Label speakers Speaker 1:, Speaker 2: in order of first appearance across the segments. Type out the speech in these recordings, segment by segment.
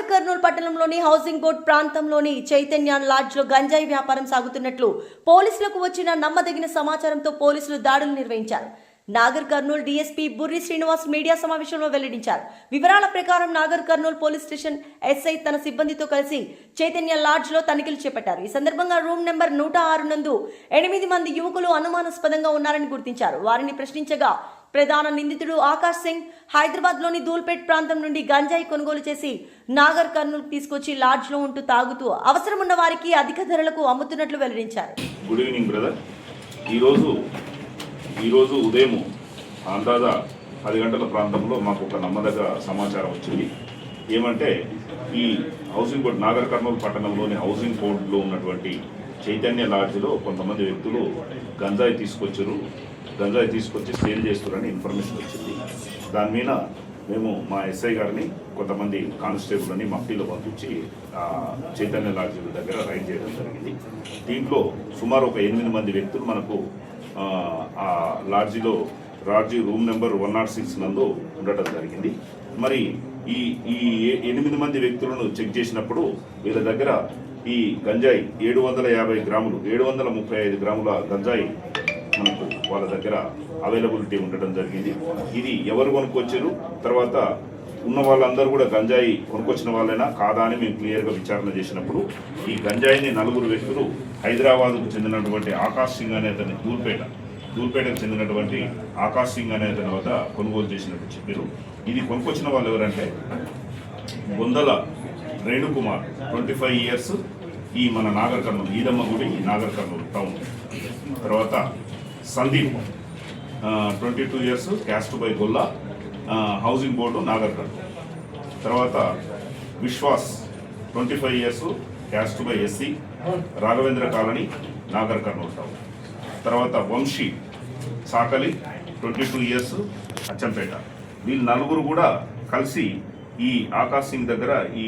Speaker 1: నాగర్ కర్నూల్ పట్టణంలోని housing board ప్రాంతంలోని చైతన్య లాడ్జ్లో గంజాయి వ్యాపారం సాగుతున్నట్లు పోలీసులకు వచ్చిన నమ్మదగిన సమాచారంతో పోలీసులు దాడులు నిర్వహించారు. నాగర్ కర్నూల్ డీఎస్పీ బుర్రి శ్రీనివాస్ మీడియా సమావేశంలో వెల్లడించారు. వివరాల ప్రకారం Nagar Kurnool police station SI తన సిబ్బందితో కలిసి చైతన్య లాడ్జ్లో తనిఖీలు చేపట్టారు. ఈ సందర్భంగా రూమ్ నెంబర్ 106 నందు 8 మంది యువకులు అనుమానాస్పదంగా ఉన్నారని గుర్తించారు. వారిని ప్రశ్నించగా ప్రధాన నిందితుడు ఆకాష్ సింగ్ హైదరాబాద్లోని దూల్పేట్ ప్రాంతం నుండి గంజాయి కొనుగోలు చేసి నాగర్ కర్నూల్ తీసుకొచ్చి లాడ్జ్లో ఉంటూ తాగుతూ అవసరం ఉన్న వారికి అధిక ధరలకు అమ్ముతున్నట్లు వెల్లడించారు.
Speaker 2: Good evening brother. ఈరోజు ఉదయం అందాజా 10 గంటల ప్రాంతంలో మాకు ఒక నమ్మదగ్గ సమాచారం వచ్చింది. ఏమంటే ఈ హౌసింగ్ బోర్డ్ నాగర్ కర్నూల్ పట్టణంలోని హౌసింగ్ బోర్డులో ఉన్నటువంటి చైతన్య లాడ్జ్లో కొంతమంది వ్యక్తులు గంజాయి తీసుకొచ్చి సేల్ చేస్తున్నారని ఇన్ఫర్మేషన్ వచ్చింది. దాని మీద మేము మా ఎస్ఐ గారిని కొంతమంది కానిస్టేబుల్ని మఫ్టీలో పంపించి చైతన్య లాడ్జ్ దగ్గర రైడ్ చేయడం జరిగింది. దీంట్లో సుమారు ఒక 8 మంది వ్యక్తులు మనకు ఆ లాడ్జీ రూమ్ నెంబర్ 106 నందు ఉండటం జరిగింది. మరి ఈ 8 మంది వ్యక్తులను చెక్ చేసినప్పుడు వీళ్ళ దగ్గర ఈ గంజాయి 750 గ్రాములు 735 గ్రాముల గంజాయి మనకు వాళ్ళ దగ్గర అవైలబిలిటీ ఉండటం జరిగింది. ఇది ఎవరు కొనుక్కొచ్చారు, తర్వాత ఉన్న వాళ్ళందరూ కూడా గంజాయి కొనుక్కొచ్చిన వాళ్ళైనా కాదా అని మేము క్లియర్గా విచారణ చేసినప్పుడు ఈ గంజాయిని 4 వ్యక్తులు హైదరాబాద్కు చెందినటువంటి ఆకాష్ సింగ్ అనే అతని దూల్పేటకు చెందినటువంటి ఆకాష్ సింగ్ అనే అతని వద్ద కొనుగోలు చేసినట్టు చెప్పారు. ఇది కొనుక్కొచ్చిన వాళ్ళు ఎవరంటే బొందల రేణుకుమార్ 25 ఇయర్స్, ఈ మన నాగర్ కర్నూల్ ఈదమ్మ గుడి నాగర్ కర్నూల్ టౌన్. తర్వాత Sandeep 22 years, caste by Golla, housing board Nagar Kurnool. తర్వాత Vishwas 25 years, caste by SC, Raghavendra colony Nagar Kurnool town. తర్వాత వంశీ సాకలి 22 ఇయర్స్, అచ్చంపేట. వీళ్ళు 4 కూడా కలిసి ఈ ఆకాష్ సింగ్ దగ్గర ఈ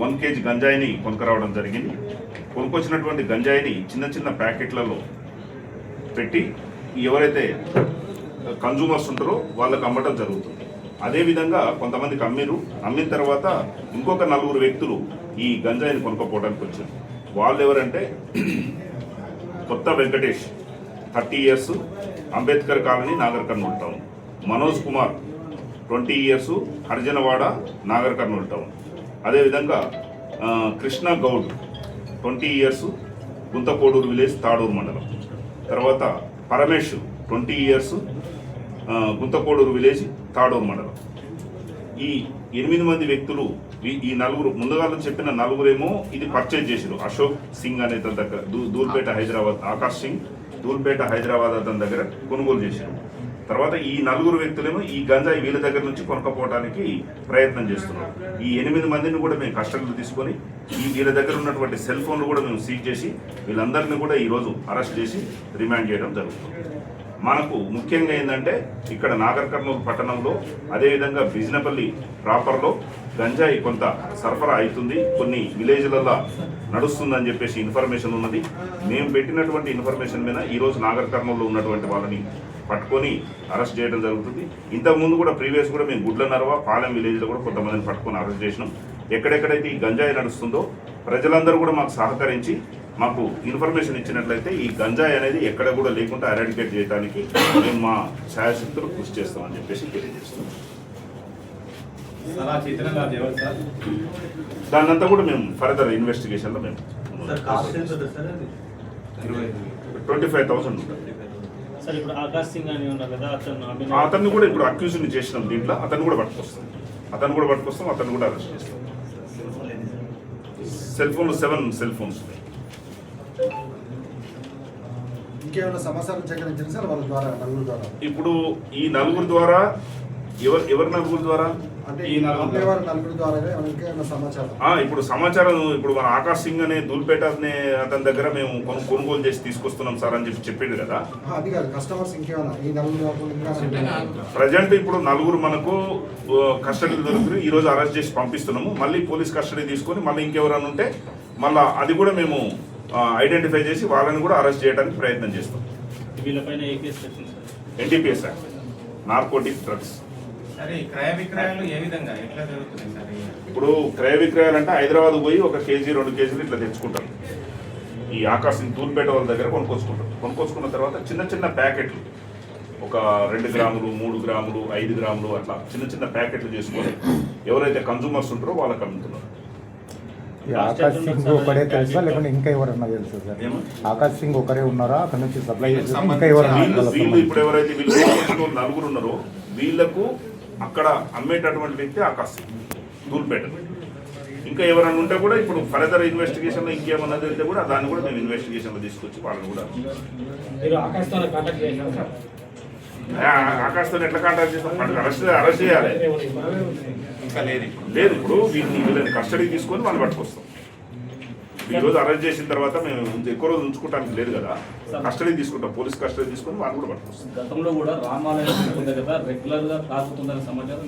Speaker 2: 1 kg గంజాయిని కొనుక్కరావడం జరిగింది. కొనుక్కొచ్చినటువంటి గంజాయిని చిన్న ప్యాకెట్లలో పెట్టి ఎవరైతే కన్జ్యూమర్స్ ఉంటారో వాళ్ళకి అమ్మటం జరుగుతుంది. అదేవిధంగా కొంతమందికి అమ్మిన తర్వాత ఇంకొక 4 వ్యక్తులు ఈ గంజాయిని కొనుక్కోపోవడానికి వచ్చారు. వాళ్ళు ఎవరంటే Kotha Venkatesh 30 years, Ambedkar colony Nagar Kurnool town. Manoj Kumar 20 years, Harijanawada Nagar Kurnool town. అదేవిధంగా కృష్ణ గౌడ్ 20 ఇయర్స్, గుంతకోడూరు విలేజ్ తాడూరు మండలం. తర్వాత పరమేష్ 20 ఇయర్స్, గుంతకోడూరు విలేజ్ తాడూరు మండలం. ఈ 8 మంది వ్యక్తులు ఈ 4 ముందుగా చెప్పిన 4 ఏమో ఇది పర్చేజ్ చేశారు. అశోక్ సింగ్ అనే తన దగ్గర దూల్పేట హైదరాబాద్, ఆకాష్ సింగ్ దూల్పేట హైదరాబాద్ అతని దగ్గర కొనుగోలు చేశారు. తర్వాత ఈ 4 వ్యక్తులేమో ఈ గంజాయి వీళ్ళ దగ్గర నుంచి కొనుక్కపోవడానికి ప్రయత్నం చేస్తున్నారు. ఈ 8 మందిని కూడా మేము కస్టడీలో తీసుకొని వీళ్ళ దగ్గర ఉన్నటువంటి సెల్ ఫోన్లు కూడా మేము సీజ్ చేసి వీళ్ళందరినీ కూడా ఈరోజు అరెస్ట్ చేసి రిమాండ్ చేయడం జరుగుతుంది. మనకు ముఖ్యంగా ఏంటంటే ఇక్కడ నాగర్ కర్నూల్ పట్టణంలో అదేవిధంగా బిజినపల్లి ప్రాపర్లో గంజాయి కొంత సరఫరా అవుతుంది, కొన్ని విలేజ్లలో నడుస్తుందని చెప్పేసి ఇన్ఫర్మేషన్ ఉన్నది. మేము పెట్టినటువంటి ఇన్ఫర్మేషన్ మీద ఈరోజు నాగర్ కర్నూల్లో ఉన్నటువంటి వాళ్ళని పట్టుకొని అరెస్ట్ చేయడం జరుగుతుంది. ఇంతకుముందు కూడా ప్రీవియస్ కూడా మేము గుడ్ల నరవ పాలెం విలేజ్లో కూడా కొంతమందిని పట్టుకొని అరెస్ట్ చేసినాం. ఎక్కడెక్కడైతే ఈ గంజాయి నడుస్తుందో ప్రజలందరూ కూడా మాకు సహకరించి మాకు ఇన్ఫర్మేషన్ ఇచ్చినట్లయితే ఈ గంజాయి అనేది ఎక్కడ కూడా లేకుండా ఎరాడికేట్ చేయడానికి మేము మా శాయశక్తులు కృషి చేస్తామని చెప్పేసి తెలియజేస్తున్నాం. దాన్నంతా కూడా మేము ఫర్దర్ ఇన్వెస్టిగేషన్లో మేము 25,000 ఉంటుంది. అతన్ని కూడా ఇప్పుడు అక్యూజ్ని చేసినాం. దీంట్లో అతను కూడా పట్టుకొస్తాం, అతను కూడా అరెస్ట్ చేస్తాం. సెల్ ఫోన్లు 7 సెల్ ఫోన్స్.
Speaker 3: ఇంకేమైనా సమాచారం సేకరించారు సార్ వాళ్ళ ద్వారా?
Speaker 2: ఇప్పుడు ఈ 4 ద్వారా ఎవరు 4 ద్వారా
Speaker 3: అంటే ఈ 4 ద్వారా సమాచారం
Speaker 2: ఇప్పుడు ఇప్పుడు మన ఆకాష్ సింగ్ అనే దూల్పేట అనే అతని దగ్గర మేము కొనుగోలు చేసి తీసుకొస్తున్నాం సార్ అని చెప్పిండు కదా.
Speaker 3: అది కాదు, కస్టమర్స్ ఇంకేమైనా ఈ 4
Speaker 2: ప్రజెంట్ ఇప్పుడు 4 మనకు కస్టడీలో దొరుకుతుంది. ఈ రోజు అరెస్ట్ చేసి పంపిస్తున్నాము. మళ్ళీ పోలీస్ కస్టడీ తీసుకొని మళ్ళీ ఇంకెవరైనా ఉంటే మళ్ళీ అది కూడా మేము ఐడెంటిఫై చేసి వాళ్ళని కూడా అరెస్ట్ చేయడానికి ప్రయత్నం చేస్తాం.
Speaker 4: వీళ్ళపైన
Speaker 2: NDPS యాక్ట్, నార్కోటిక్ డ్రగ్స్.
Speaker 4: సరే ఈ క్రయ విక్రయాలు ఏ విధంగా ఎట్లా జరుగుతున్నాయి సార్
Speaker 2: ఇప్పుడు క్రయ విక్రయాలు అంటే హైదరాబాద్ పోయి 1 కేజీ 2 కేజీలు ఇట్లా తెచ్చుకుంటారు. ఈ ఆకాశం తూర్పేట వాళ్ళ దగ్గర కొనుక్కొచ్చుకుంటారు. కొనుక్కొచ్చుకున్న తర్వాత చిన్న చిన్న ప్యాకెట్లు ఒక 2 గ్రాములు 3 గ్రాములు 5 గ్రాములు అట్లా చిన్న చిన్న ప్యాకెట్లు చేసుకొని ఎవరైతే కన్సూమర్స్ ఉంటారో వాళ్ళకి అమ్ముతున్నారు.
Speaker 5: ఈ ఆకాశ్ సింగ్ ఒకరే తెలుసా లేకుంటే ఇంకా ఎవరన్నా తెలుసా సార్? ఆకాశ్ సింగ్ ఒకరే ఉన్నారా అక్కడ నుంచి సప్లై చేసి ఇంకా ఎవరన్నా
Speaker 2: వీళ్ళు ఇప్పుడు ఎవరైతే వీళ్ళు నలుగురు ఉన్నారో వీళ్ళకు అక్కడ అమ్మేటటువంటి వ్యక్తి ఆకాశ్ సింగ్ తూర్పేట. ఇంకా ఎవరైనా ఉంటే కూడా ఇప్పుడు ఫర్దర్ ఇన్వెస్టిగేషన్లో ఇంకేమన్నా జరిగితే కూడా దాన్ని కూడా మేము ఇన్వెస్టిగేషన్లో తీసుకొచ్చి వాళ్ళని కూడా ఆకాశంతో ఎట్లా కాంటాక్ట్ చేస్తాం? అరెస్ట్ చేయాలి.
Speaker 4: ఇంకా లేదు
Speaker 2: లేదు ఇప్పుడు వీళ్ళని కస్టడీకి తీసుకొని వాళ్ళు పట్టుకొస్తాం. ఈ రోజు అరెస్ట్ చేసిన తర్వాత మేము ఎక్కువ రోజు ఉంచుకోవడానికి లేదు కదా, కస్టడీ తీసుకుంటాం. పోలీస్ కస్టడీ తీసుకొని వాళ్ళు కూడా పట్టుకొస్తాం.
Speaker 6: గతంలో కూడా రామాలయం దగ్గర రెగ్యులర్ గా తాగుతుందనే సమాచారం